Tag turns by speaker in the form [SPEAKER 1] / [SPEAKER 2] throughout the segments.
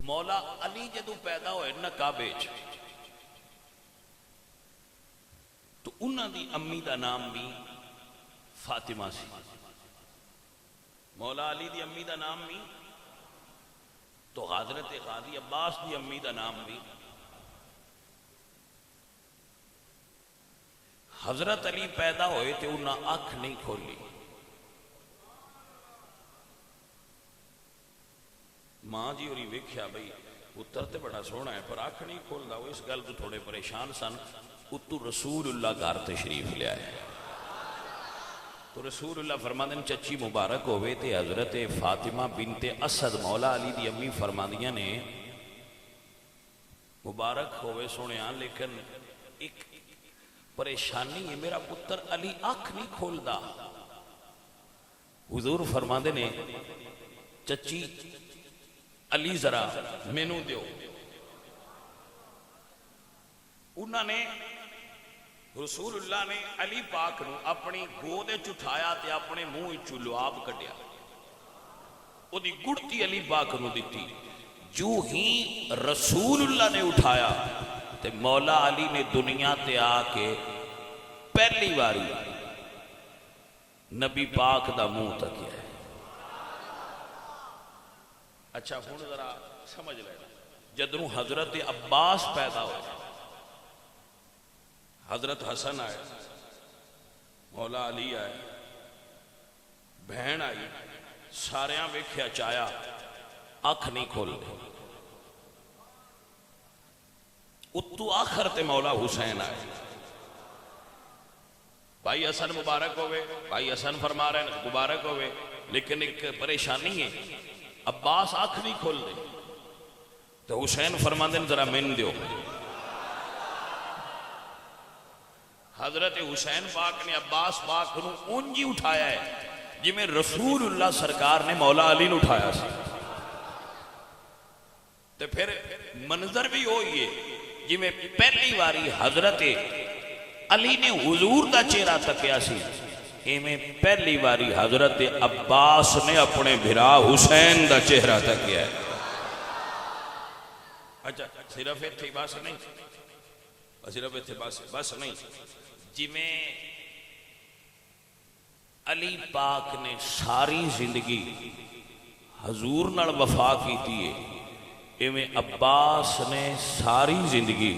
[SPEAKER 1] مولا علی جدو پیدا ہوئے نکابے چ تو انہاں دی امی دا نام بھی فاطمہ سی. مولا علی دی امی دا نام بھی تو حضرت غازی عباس دی امی دا نام بھی. حضرت علی پیدا ہوئے تے انہاں اکھ نہیں کھولی. ماں جی اور ویکھیا بھئی پتر تے بڑا سونا ہے پر اکھ نہیں کھولدا. وہ اس گل تو تھوڑے پریشان سن. اتو رسول اللہ گھر تشریف لے آئے تو رسول اللہ فرماندے نے چچی مبارک ہوئے تے حضرت فاطمہ بنت اسد مولا علی دی امی فرماندیاں نے مبارک ہوئے سونیا لیکن ایک پریشانی ہے میرا پتر علی اکھ نہیں کھولدا. حضور فرماندے نے چچی علی ذرا مینوں دیو. انہوں نے رسول اللہ نے علی پاک نو اپنی گود اٹھایا تے اپنے منہ چوں لعاب کڈیا. او دی گڑتی علی پاک نو دتی. جو ہی رسول اللہ نے اٹھایا تے مولا علی نے دنیا تے آ کے پہلی باری نبی پاک دا منہ تکیا ہے. اچھا ہن ذرا سمجھ لینا جدوں حضرت عباس پیدا ہوئے حضرت حسن آئے مولا علی آئے بہن آئی ساریاں ویکھیا چایا اکھ نہیں کھول دے. اتو آخر تے مولا حسین آئے. بھائی حسن مبارک ہوئے بھائی حسن فرما رہے ہیں مبارک ہوئے لیکن ایک پریشانی ہے عباس آنکھ نہیں کھول دے تو حسین فرما دیں ذرا من دیو. حضرت حسین پاک نے عباس پاک نو اونجی اٹھایا ہے جی میں رسول اللہ سرکار نے مولا علی نو اٹھایا سی. تو پھر منظر بھی ہوئی ہے جی میں پہلی باری حضرت علی نے حضور دا چہرہ تکیا سی میں پہلی باری حضرت عباس نے اپنے بھرا حسین دا چہرہ تکیا ہے. اچھا صرف اتھے بس نہیں صرف اتھے بس نہیں جی میں علی پاک نے ساری زندگی حضور نال وفا کیتی ہے میں عباس نے ساری زندگی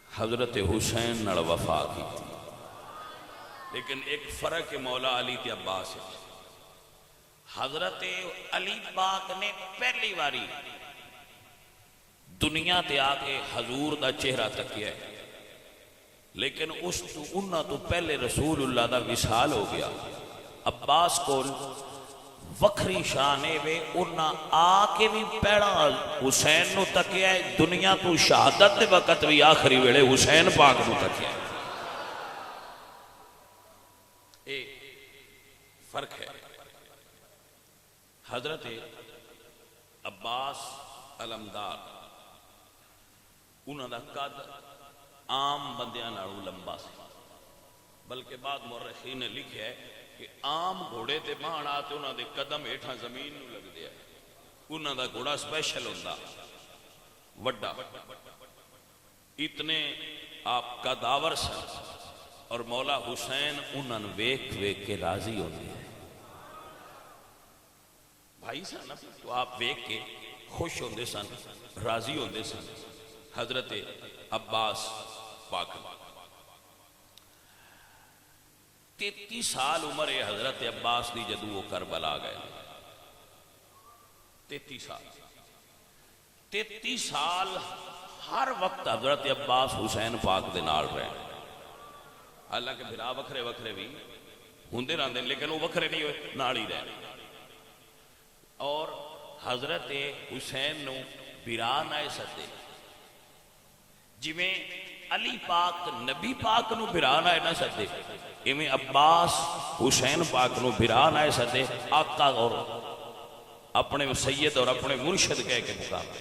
[SPEAKER 1] حضرت حسین نال وفا کیتی. لیکن ایک فرق مولا علی تے عباس ہے. حضرت علی پاک نے پہلی باری دنیا تے آ کے حضور دا چہرہ تکیا ہے لیکن اس تو انہاں تو پہلے رسول اللہ دا وصال ہو گیا. عباس کو وکھری شانے وے انہاں آ کے بھی پیڑا حسین نو تکیا ہے. دنیا تو شہادت دے وقت بھی آخری ویلے حسین پاک نو تکیا ہے. فرق ہے. حضرت عباس علمدار انہوں دا قد عام بندیاں نالوں لمبا سی بلکہ بعد مورخین نے لکھا ہے کہ عام گھوڑے تے بہن آتے انہوں دے قدم ہیٹھاں زمین نو لگ دیا ہے. انہوں دا گھوڑا سپیشل ہوندا وڈا اتنے آپ کا داور سن اور مولا حسین انہوں نے ویک کے راضی ہوتے ہیں. بھائی سن تو آپ ویک کے خوش ہوندے سن راضی ہوندے سن. حضرت عباس پاک 33 سال عمر ہے حضرت عباس دی جدو وہ کربلا گئے. 33 سال ہر وقت حضرت عباس حسین پاک دے نال رہے. حالانکہ بھرا وکھرے وکھرے بھی ہوندے رہندے لیکن وہ وکھرے نہیں ہوئے نال ہی رہے. اور حضرت حسین نو بھرا نہ سدے جی میں علی پاک نبی پاک نو بھرا نہ سدے ایویں عباس حسین پاک نو بھرا نہ سدے آقا اور اپنے سید اور اپنے مرشد کہہ کے مقابلے.